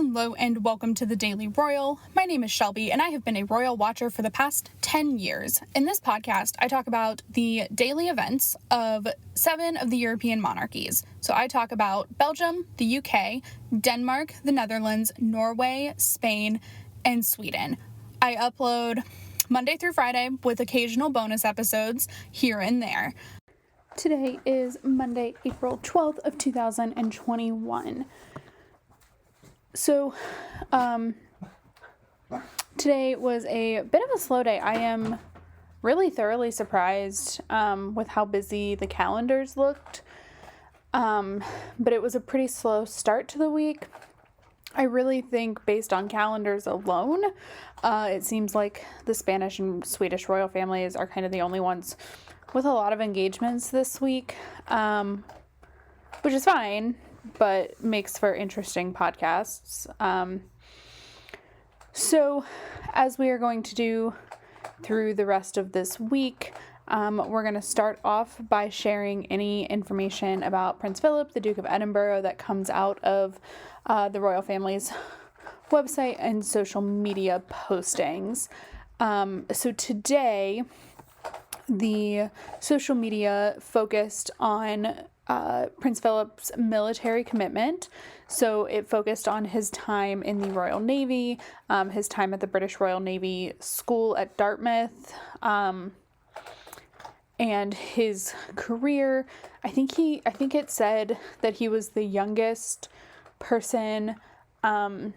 Hello and welcome to the Daily Royal. My name is Shelby and I have been a royal watcher for the past 10 years. In this podcast, I talk about the daily events of 7 of the European monarchies. So I talk about Belgium, the UK, Denmark, the Netherlands, Norway, Spain, and Sweden. I upload Monday through Friday with occasional bonus episodes here and there. Today is Monday, April 12th of 2021. So, today was a bit of a slow day. I am really thoroughly surprised, with how busy the calendars looked. But it was a pretty slow start to the week. I really think based on calendars alone, it seems like the Spanish and Swedish royal families are kind of the only ones with a lot of engagements this week, which is fine, but makes for interesting podcasts. So as we are going to do through the rest of this week, we're going to start off by sharing any information about Prince Philip, the Duke of Edinburgh, that comes out of the royal family's website and social media postings. So today, the social media focused on Prince Philip's military commitment. So it focused on his time in the Royal Navy, his time at the British Royal Navy School at Dartmouth, and his career. I think it said that he was the youngest person to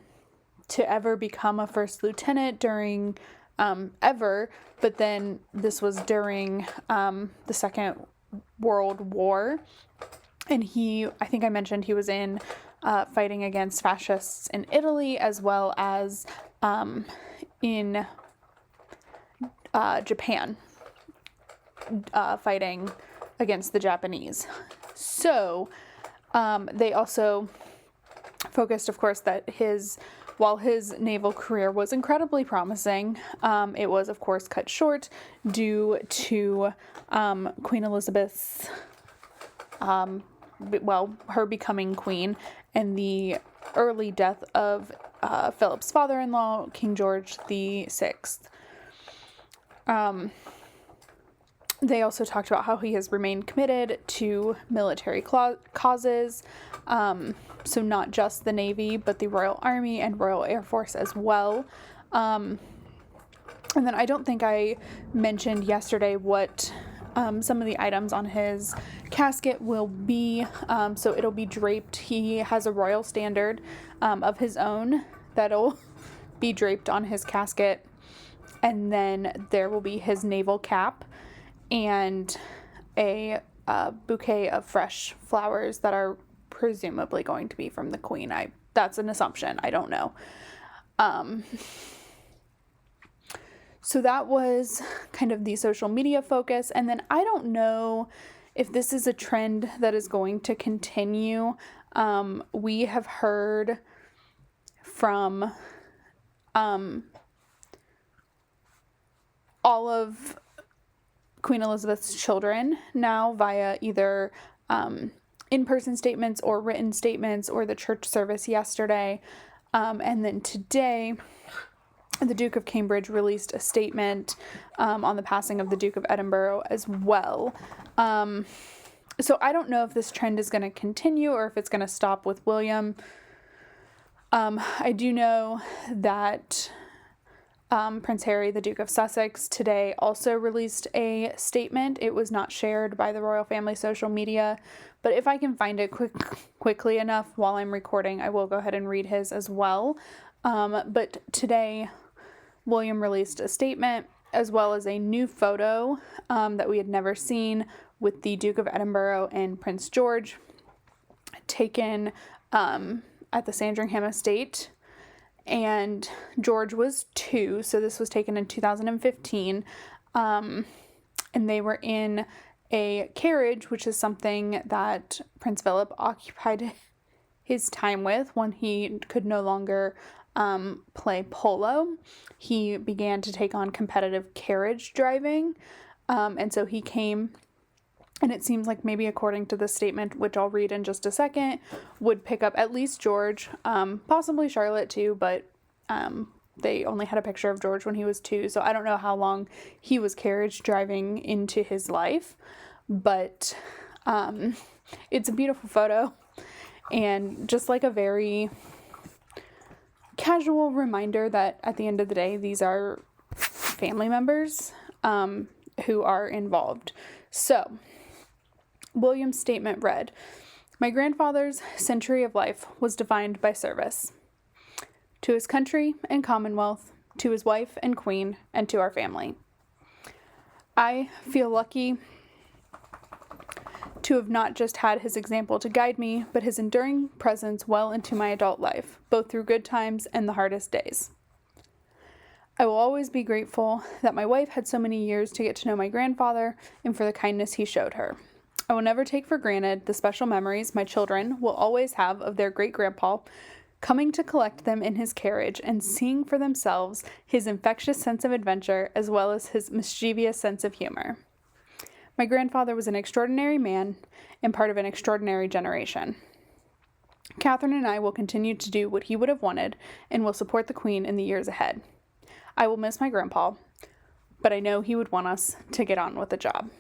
ever become a first lieutenant during ever, but then this was during the Second World War, and I think I mentioned he was in fighting against fascists in Italy, as well as in Japan, fighting against the Japanese. So they also focused, of course, that while his naval career was incredibly promising, it was, of course, cut short due to Queen Elizabeth's, her becoming queen, and the early death of Philip's father-in-law, King George VI. They also talked about how he has remained committed to military causes, so not just the Navy, but the Royal Army and Royal Air Force as well. And then I don't think I mentioned yesterday what some of the items on his casket will be. So it'll be draped. He has a royal standard of his own that'll be draped on his casket. And then there will be his naval cap and a bouquet of fresh flowers that are presumably going to be from the Queen. That's an assumption. I don't know. So that was kind of the social media focus. And then I don't know if this is a trend that is going to continue. We have heard from all of Queen Elizabeth's children now via either in-person statements or written statements or the church service yesterday. And then today, the Duke of Cambridge released a statement on the passing of the Duke of Edinburgh as well. So I don't know if this trend is going to continue or if it's going to stop with William. I do know that Prince Harry, the Duke of Sussex, today also released a statement. It was not shared by the royal family social media, but if I can find it quickly enough while I'm recording, I will go ahead and read his as well. But today, William released a statement as well as a new photo that we had never seen with the Duke of Edinburgh and Prince George taken at the Sandringham estate. And George was 2, so this was taken in 2015, and they were in a carriage, which is something that Prince Philip occupied his time with when he could no longer play polo. He began to take on competitive carriage driving, and so he came And it seems like maybe according to this statement, which I'll read in just a second, would pick up at least George, possibly Charlotte too, but they only had a picture of George when he was 2, so I don't know how long he was carriage driving into his life, but it's a beautiful photo, and just like a very casual reminder that at the end of the day, these are family members who are involved. So, William's statement read, "My grandfather's century of life was defined by service. To his country and commonwealth, to his wife and queen, and to our family. I feel lucky to have not just had his example to guide me, but his enduring presence well into my adult life, both through good times and the hardest days. I will always be grateful that my wife had so many years to get to know my grandfather and for the kindness he showed her. I will never take for granted the special memories my children will always have of their great-grandpa coming to collect them in his carriage and seeing for themselves his infectious sense of adventure as well as his mischievous sense of humor. My grandfather was an extraordinary man and part of an extraordinary generation. Catherine and I will continue to do what he would have wanted and will support the Queen in the years ahead. I will miss my grandpa, but I know he would want us to get on with the job."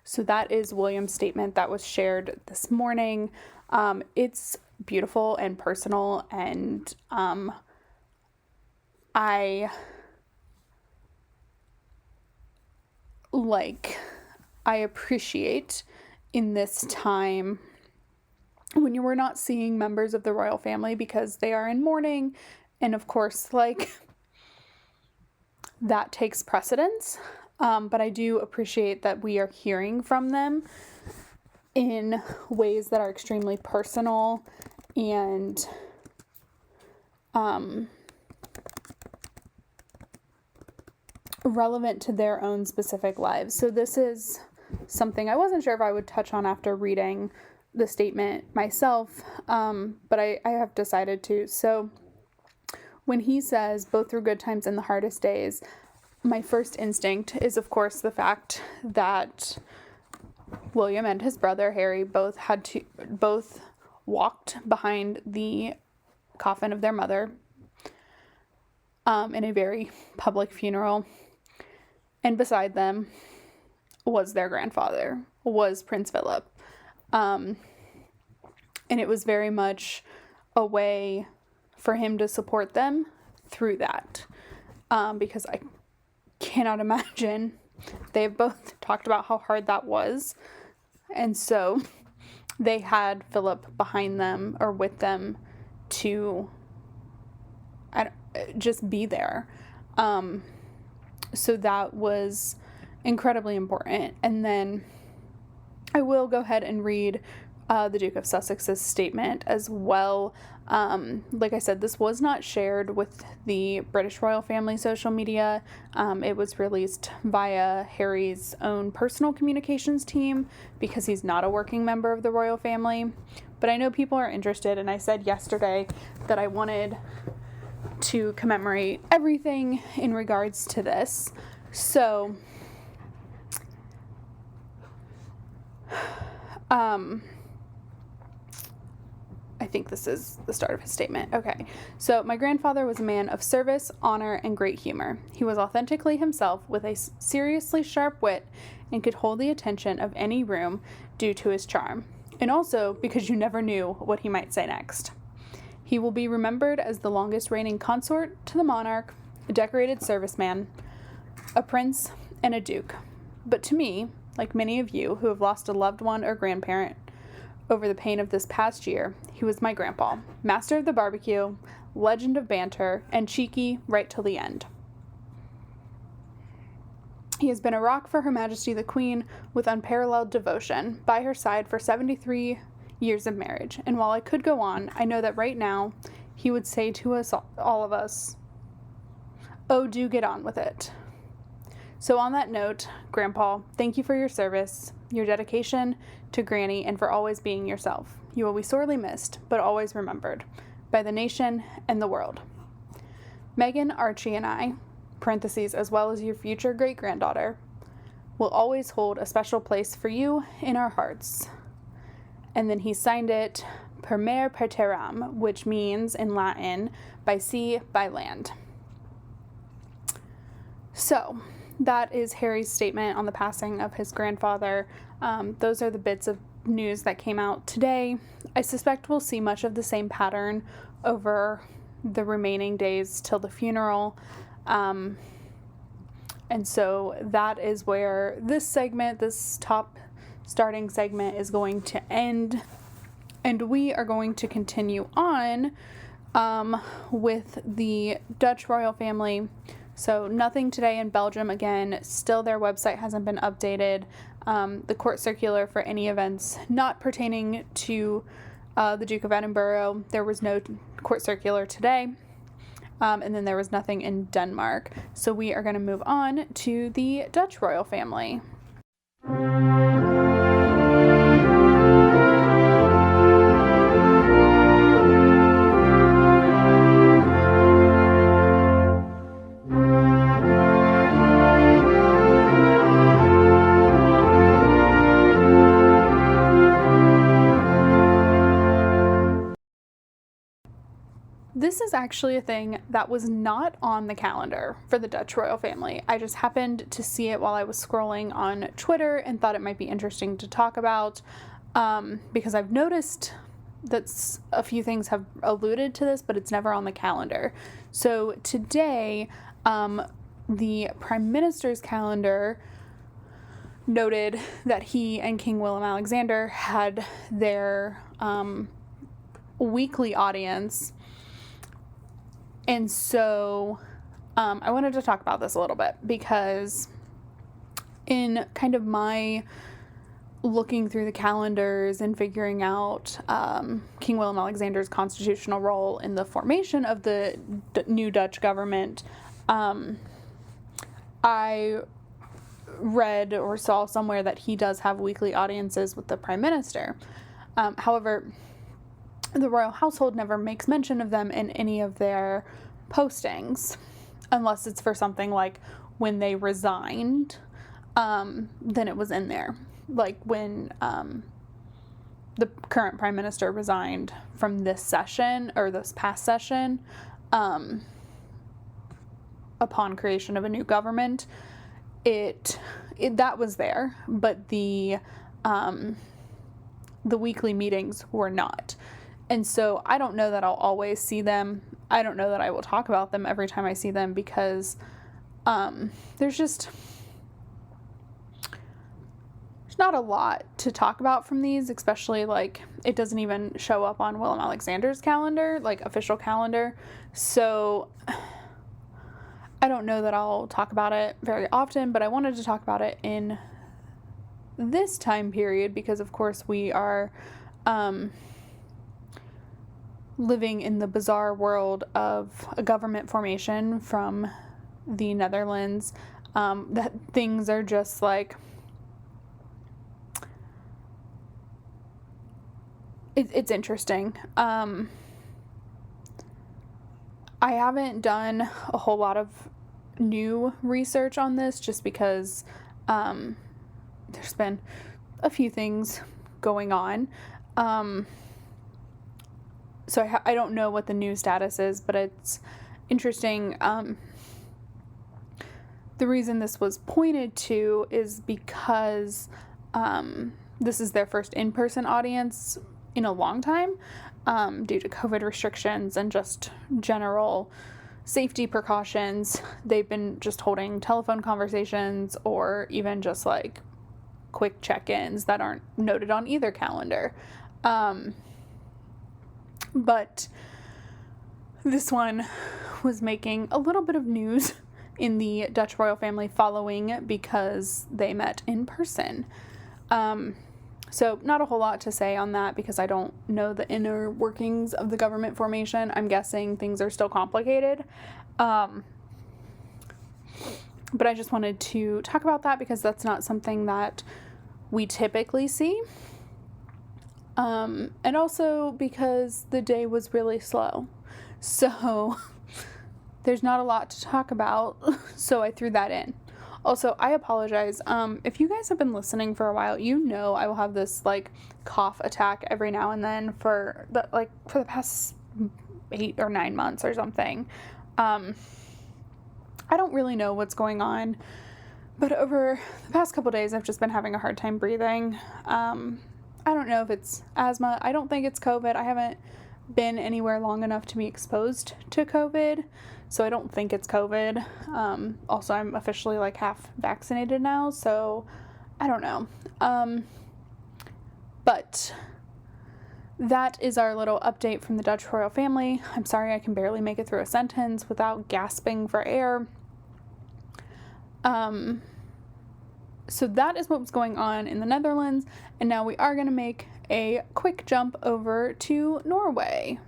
So that is William's statement that was shared this morning. It's beautiful and personal, and I appreciate in this time when you were not seeing members of the royal family because they are in mourning, and of course, that takes precedence. But I do appreciate that we are hearing from them in ways that are extremely personal and relevant to their own specific lives. So this is something I wasn't sure if I would touch on after reading the statement myself, but I have decided to. So when he says, both through good times and the hardest days, my first instinct is, of course, the fact that William and his brother Harry both walked behind the coffin of their mother in a very public funeral, and beside them was their grandfather, was Prince Philip, and it was very much a way for him to support them through that, because I cannot imagine. They've both talked about how hard that was, and so they had Philip behind them or with them to just be there. So that was incredibly important. And then I will go ahead and read the Duke of Sussex's statement as well. Like I said, this was not shared with the British royal family social media. It was released via Harry's own personal communications team because he's not a working member of the royal family. But I know people are interested, and I said yesterday that I wanted to commemorate everything in regards to this. So, I think this is the start of his statement. Okay. So, my grandfather was a man of service, honor, and great humor. He was authentically himself with a seriously sharp wit and could hold the attention of any room due to his charm. And also because you never knew what he might say next. He will be remembered as the longest reigning consort to the monarch, a decorated serviceman, a prince, and a duke. But to me, like many of you who have lost a loved one or grandparent over the pain of this past year, he was my grandpa, master of the barbecue, legend of banter, and cheeky right till the end. He has been a rock for Her Majesty the Queen with unparalleled devotion, by her side for 73 years of marriage. And while I could go on, I know that right now he would say to us, all of us, "Oh, do get on with it." So on that note, Grandpa, thank you for your service, your dedication to Granny, and for always being yourself. You will be sorely missed, but always remembered by the nation and the world. Meghan, Archie, and I, parentheses, as well as your future great-granddaughter, will always hold a special place for you in our hearts. And then he signed it per mare per terram, which means in Latin, by sea, by land. So that is Harry's statement on the passing of his grandfather. Those are the bits of news that came out today. I suspect we'll see much of the same pattern over the remaining days till the funeral. And so that is where this segment, this top starting segment, is going to end. And we are going to continue on with the Dutch royal family. So nothing today in Belgium. Again, still their website hasn't been updated. The court circular for any events not pertaining to the Duke of Edinburgh, there was no court circular today. And then there was nothing in Denmark. So we are going to move on to the Dutch royal family. This is actually a thing that was not on the calendar for the Dutch royal family. I just happened to see it while I was scrolling on Twitter and thought it might be interesting to talk about because I've noticed that a few things have alluded to this, but it's never on the calendar. So today, the Prime Minister's calendar noted that he and King Willem-Alexander had their weekly audience. And so I wanted to talk about this a little bit because in kind of my looking through the calendars and figuring out King Willem-Alexander's constitutional role in the formation of the new Dutch government, I read or saw somewhere that he does have weekly audiences with the Prime Minister. However, the royal household never makes mention of them in any of their postings, unless it's for something like when they resigned, then it was in there. Like when the current Prime Minister resigned from this session, or this past session, upon creation of a new government, that was there, but the weekly meetings were not. And so I don't know that I'll always see them. I don't know that I will talk about them every time I see them because there's not a lot to talk about from these, especially like it doesn't even show up on Willem-Alexander's calendar, like official calendar. So I don't know that I'll talk about it very often, but I wanted to talk about it in this time period because, of course, we are living in the bizarre world of a government formation from the Netherlands, that things are just like, it's interesting. I haven't done a whole lot of new research on this just because there's been a few things going on. So I don't know what the new status is, but it's interesting. The reason this was pointed to is because this is their first in-person audience in a long time, due to COVID restrictions and just general safety precautions. They've been just holding telephone conversations or even just like quick check-ins that aren't noted on either calendar. But this one was making a little bit of news in the Dutch royal family following because they met in person. So not a whole lot to say on that because I don't know the inner workings of the government formation. I'm guessing things are still complicated. But I just wanted to talk about that because that's not something that we typically see. And also because the day was really slow. So there's not a lot to talk about, so I threw that in. Also, I apologize. If you guys have been listening for a while, you know I will have this like cough attack every now and then for the past 8 or 9 months or something. I don't really know what's going on, but over the past couple days, I've just been having a hard time breathing. I don't know if it's asthma. I don't think it's COVID. I haven't been anywhere long enough to be exposed to COVID, so I don't think it's COVID. Also, I'm officially like half vaccinated now, so I don't know. But that is our little update from the Dutch royal family. I'm sorry I can barely make it through a sentence without gasping for air. So that is what's going on in the Netherlands, and now we are going to make a quick jump over to Norway.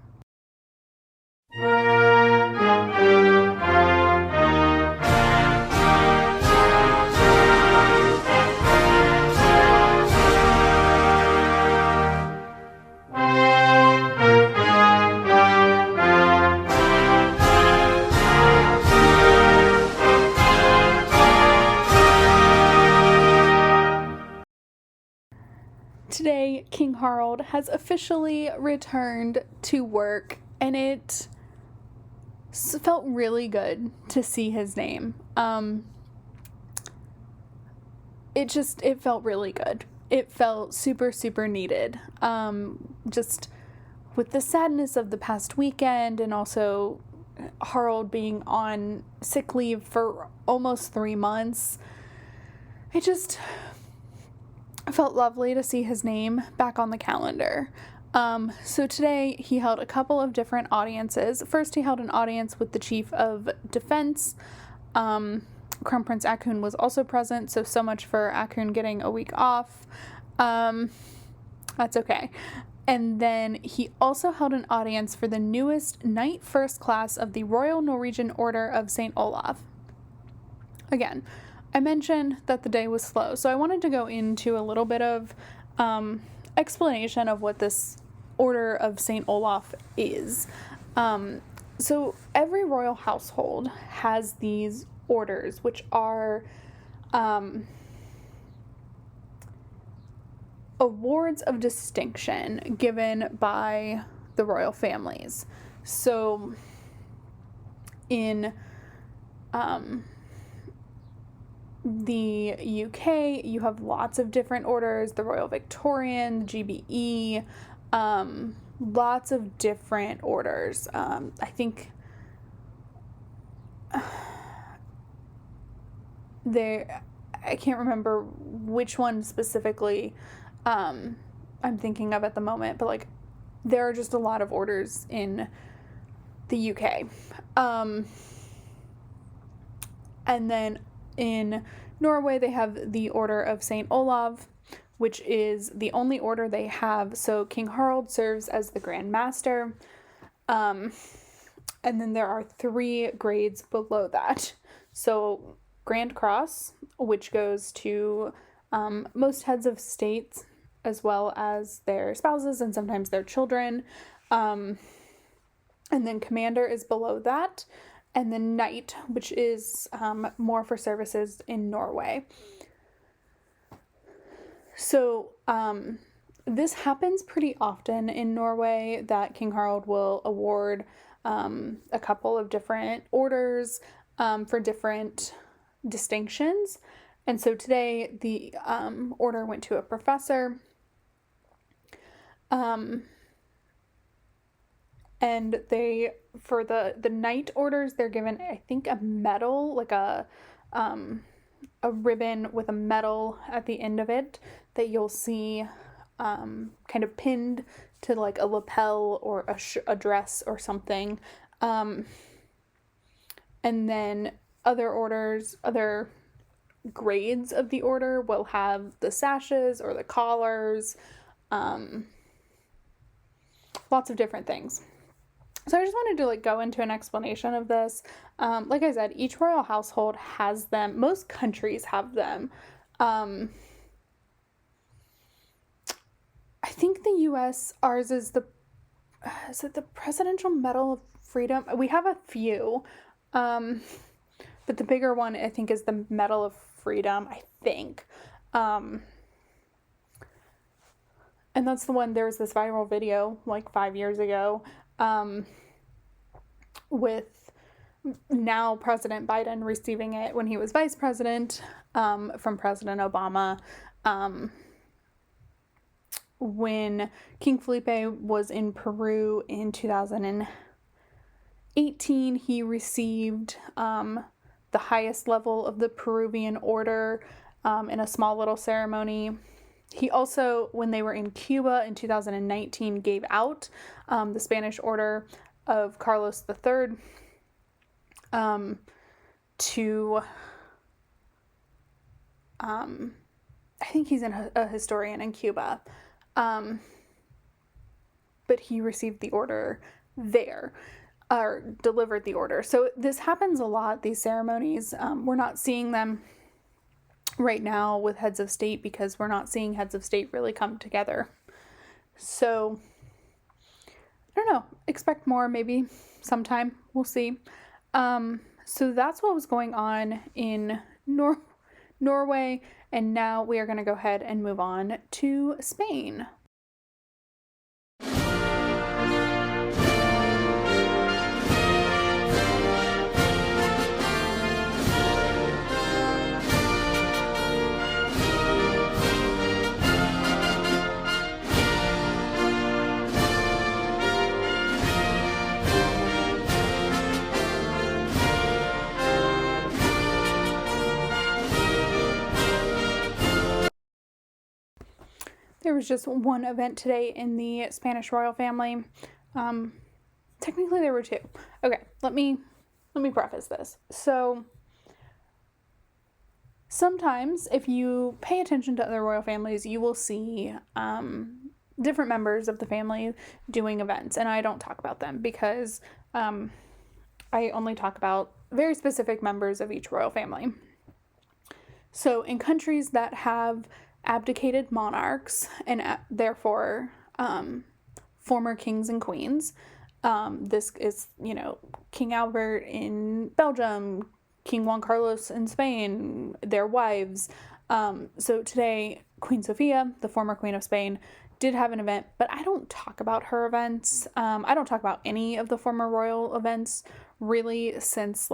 Today, King Harald has officially returned to work, and it felt really good to see his name. It felt really good. It felt super, super needed. Just with the sadness of the past weekend, and also Harald being on sick leave for almost 3 months, it just felt lovely to see his name back on the calendar. So today he held a couple of different audiences. First, he held an audience with the Chief of Defense. Crown Prince Haakon was also present, so much for Haakon getting a week off. That's okay. And then he also held an audience for the newest Knight First Class of the Royal Norwegian Order of St. Olaf. Again, I mentioned that the day was slow, so I wanted to go into a little bit of explanation of what this Order of St. Olaf is. So every royal household has these orders, which are awards of distinction given by the royal families. So in the UK, you have lots of different orders, the Royal Victorian, GBE, lots of different orders. I think I can't remember which one specifically I'm thinking of at the moment, but like there are just a lot of orders in the UK. And then in Norway, they have the Order of St. Olav, which is the only order they have. So King Harald serves as the Grand Master. And then there are 3 grades below that. So Grand Cross, which goes to most heads of states, as well as their spouses and sometimes their children. And then Commander is below that. And then Knight, which is more for services in Norway. So this happens pretty often in Norway, that King Harald will award a couple of different orders for different distinctions. And so today the order went to a professor. And they, for the Knight orders, they're given, I think, a medal, like a ribbon with a medal at the end of it that you'll see kind of pinned to like a lapel or a dress or something. And then other grades of the order will have the sashes or the collars, lots of different things. So I just wanted to like go into an explanation of this. Like I said, each royal household has them. Most countries have them. I think the U.S., ours is is it the Presidential Medal of Freedom? We have a few, but the bigger one I think is the Medal of freedom, I think. And that's the one, there was this viral video like 5 years ago with now President Biden receiving it when he was vice president from President Obama. When King Felipe was in Peru in 2018, he received the highest level of the Peruvian order in a small little ceremony. He also, when they were in Cuba in 2019, gave out the Spanish Order of Carlos III to, I think he's a historian in Cuba, but he received the order there, or delivered the order. So this happens a lot, these ceremonies. We're not seeing them right now with heads of state because we're not seeing heads of state really come together. So, I don't know, expect more maybe sometime, we'll see. So that's what was going on in Norway, and now we are going to go ahead and move on to Spain. There was just one event today in the Spanish royal family. Technically there were two. Okay, let me preface this. So sometimes if you pay attention to other royal families, you will see different members of the family doing events, and I don't talk about them because I only talk about very specific members of each royal family. So in countries that have abdicated monarchs and therefore former kings and queens, this is, King Albert in Belgium, King Juan Carlos in Spain, their wives. So today, Queen Sofia, the former Queen of Spain, did have an event, but I don't talk about her events. I don't talk about any of the former royal events really since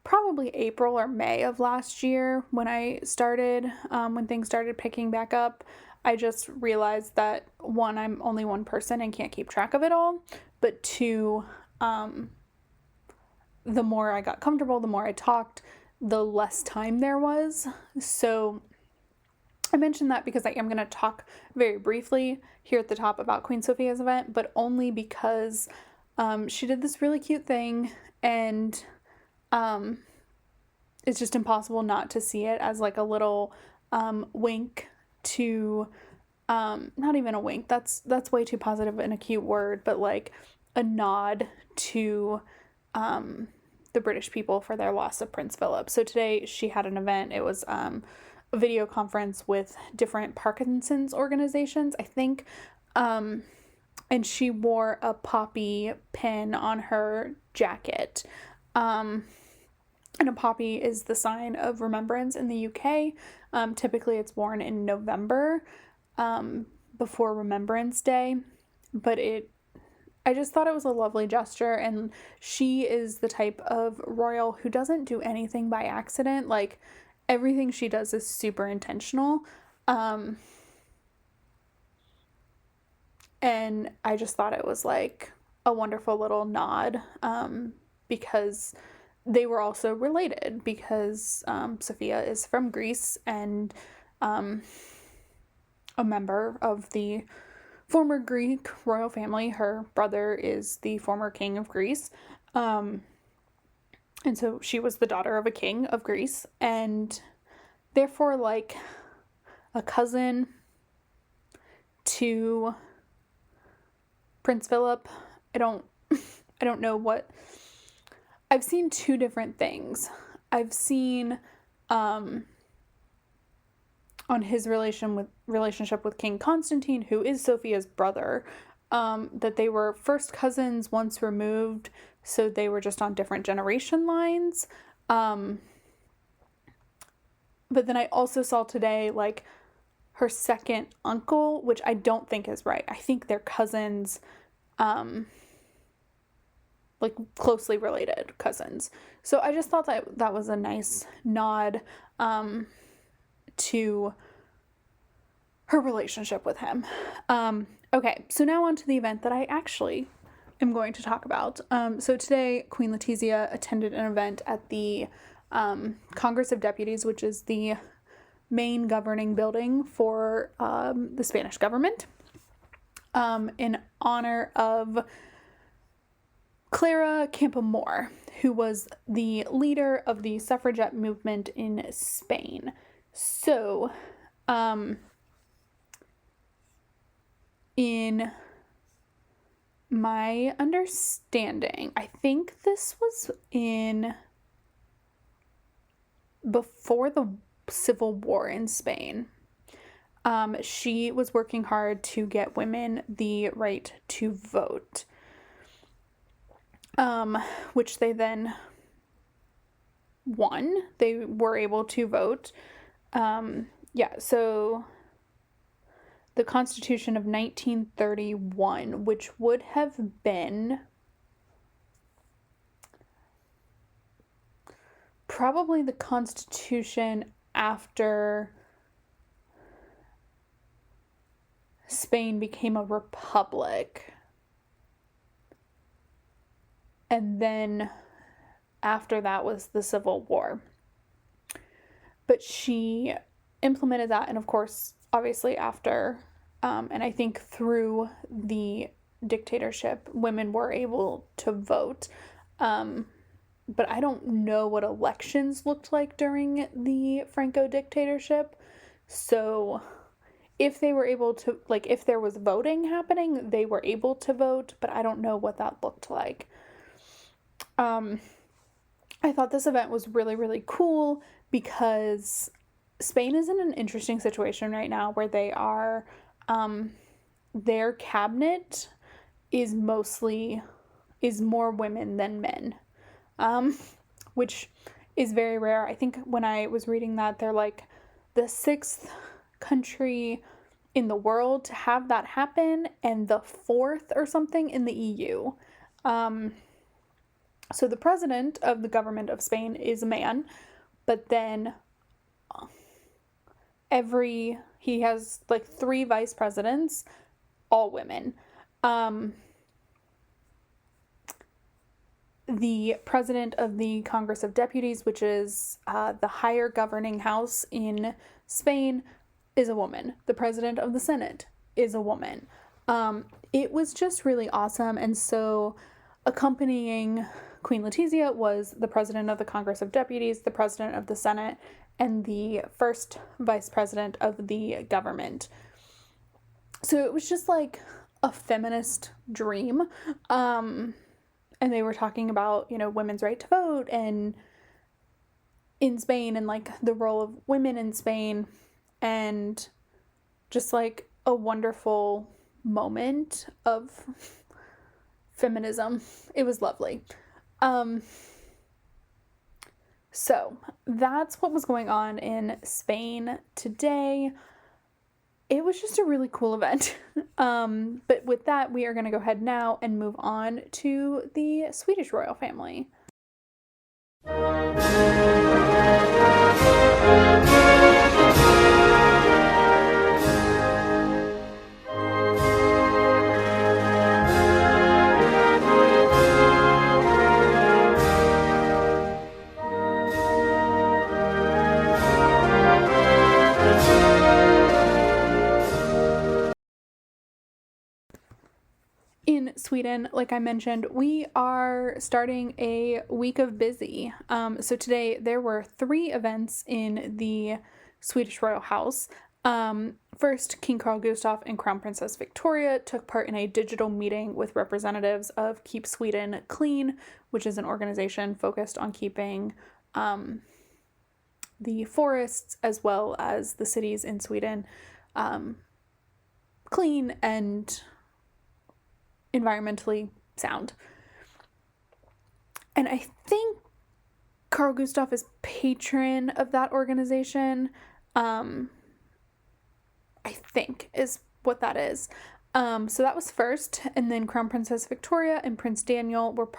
probably April or May of last year when when things started picking back up. I just realized that, one, I'm only one person and can't keep track of it all, but two, the more I got comfortable, the more I talked, the less time there was. So I mentioned that because I am going to talk very briefly here at the top about Queen Sophia's event, but only because she did this really cute thing, and it's just impossible not to see it as a little wink to, not even a wink, that's way too positive and a cute word, but a nod to the British people for their loss of Prince Philip. So today she had an event. It was a video conference with different Parkinson's organizations, I think, and she wore a poppy pin on her jacket. And a poppy is the sign of remembrance in the UK. Typically it's worn in November, before Remembrance Day, but I just thought it was a lovely gesture, and she is the type of royal who doesn't do anything by accident. Everything she does is super intentional. And I just thought it was a wonderful little nod, because they were also related, because Sophia is from Greece and a member of the former Greek royal family. Her brother is the former king of Greece. And so she was the daughter of a king of Greece, and therefore a cousin to Prince Philip. I don't know what. I've seen two different things. I've seen on his relationship with King Constantine, who is Sophia's brother, that they were first cousins once removed, so they were just on different generation lines. But then I also saw today, like, her second uncle, which I don't think is right. I think they're cousins, like closely related cousins. So I just thought that that was a nice nod to her relationship with him. Okay, so now on to the event that I actually am going to talk about. So today, Queen Letizia attended an event at the Congress of Deputies, which is the main governing building for the Spanish government, in honor of Clara Campoamor, who was the leader of the suffragette movement in Spain. So, in my understanding, I think this was before the Civil War in Spain. She was working hard to get women the right to vote, which they then won. They were able to vote. So the Constitution of 1931, which would have been probably the Constitution after Spain became a republic. And then after that was the Civil War. But she implemented that, and of course, obviously after, and I think through the dictatorship, women were able to vote. But I don't know what elections looked like during the Franco dictatorship. So if they were able to, like, if there was voting happening, they were able to vote, but I don't know what that looked like. I thought this event was really, really cool because Spain is in an interesting situation right now where they are, their cabinet is more women than men, which is very rare. I think when I was reading that, they're like the 6th country in the world to have that happen and the 4th or something in the EU. So the president of the government of Spain is a man, but then he has like 3 vice presidents, all women. The president of the Congress of Deputies, which is the higher governing house in Spain, is a woman. The president of the Senate is a woman. It was just really awesome. And so accompanying Queen Letizia was the president of the Congress of Deputies, the president of the Senate, and the first vice president of the government. So it was just like a feminist dream. And they were talking about, women's right to vote and in Spain and like the role of women in Spain and just like a wonderful moment of feminism. It was lovely. So that's what was going on in Spain today. It was just a really cool event. But with that, we are going to go ahead now and move on to the Swedish royal family. In Sweden, like I mentioned, we are starting a week of busy. So today there were 3 events in the Swedish royal house. First, King Carl Gustaf and Crown Princess Victoria took part in a digital meeting with representatives of Keep Sweden Clean, which is an organization focused on keeping the forests as well as the cities in Sweden clean and environmentally sound. And I think Carl Gustav is patron of that organization. I think is what that is. So that was first, and then Crown Princess Victoria and Prince Daniel took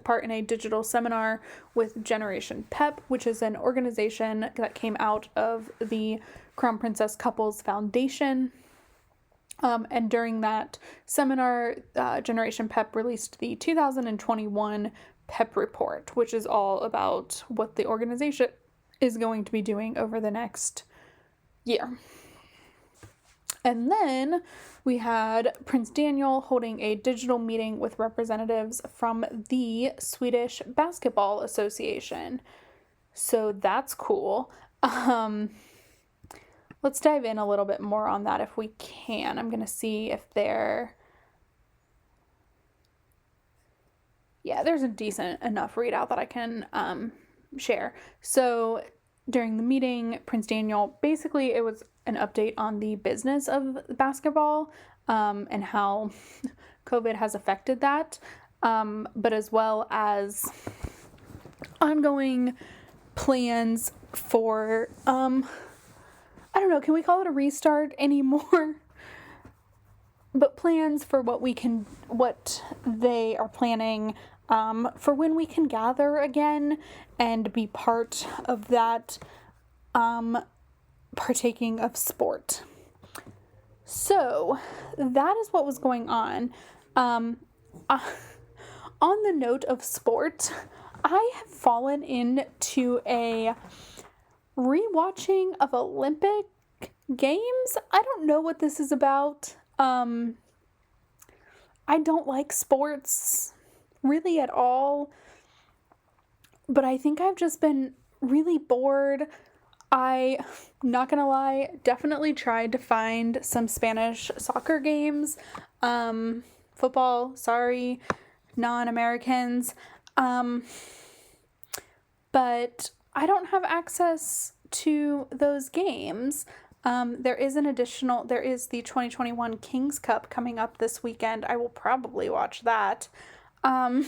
part in a digital seminar with Generation PEP, which is an organization that came out of the Crown Princess Couples Foundation. And during that seminar, Generation PEP released the 2021 PEP report, which is all about what the organization is going to be doing over the next year. And then we had Prince Daniel holding a digital meeting with representatives from the Swedish Basketball Association. So that's cool. Let's dive in a little bit more on that if we can. I'm going to see if there's a decent enough readout that I can share. So during the meeting, Prince Daniel, basically it was an update on the business of basketball and how COVID has affected that, but as well as ongoing plans for, I don't know, can we call it a restart anymore? But plans for what they are planning for when we can gather again and be part of that partaking of sport. So that is what was going on. On the note of sport, I have fallen into a rewatching of Olympic Games. I don't know what this is about. I don't like sports really at all, but I think I've just been really bored. Not gonna lie, definitely tried to find some Spanish soccer games. Football, sorry, non-Americans. But I don't have access to those games. There is the 2021 Kings Cup coming up this weekend. I will probably watch that. I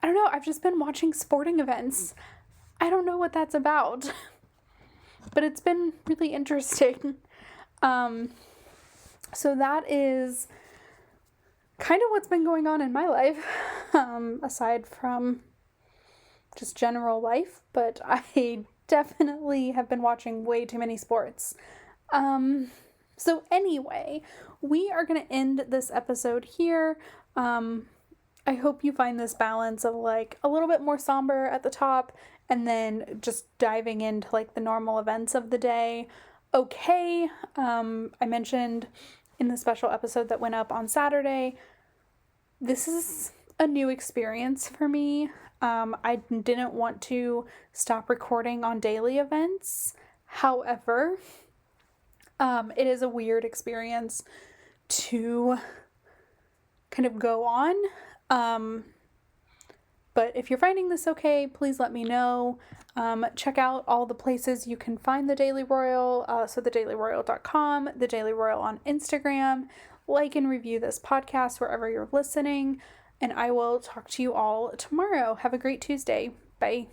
don't know, I've just been watching sporting events. I don't know what that's about, but it's been really interesting. So that is kind of what's been going on in my life, aside from just general life, but I definitely have been watching way too many sports. So anyway, we are going to end this episode here. I hope you find this balance of like a little bit more somber at the top and then just diving into like the normal events of the day. Okay. I mentioned in the special episode that went up on Saturday, this is a new experience for me. I didn't want to stop recording on daily events. However, it is a weird experience to kind of go on. But if you're finding this okay, please let me know. Check out all the places you can find the Daily Royal. So thedailyroyal.com, the Daily Royal on Instagram. Like and review this podcast wherever you're listening. And I will talk to you all tomorrow. Have a great Tuesday. Bye.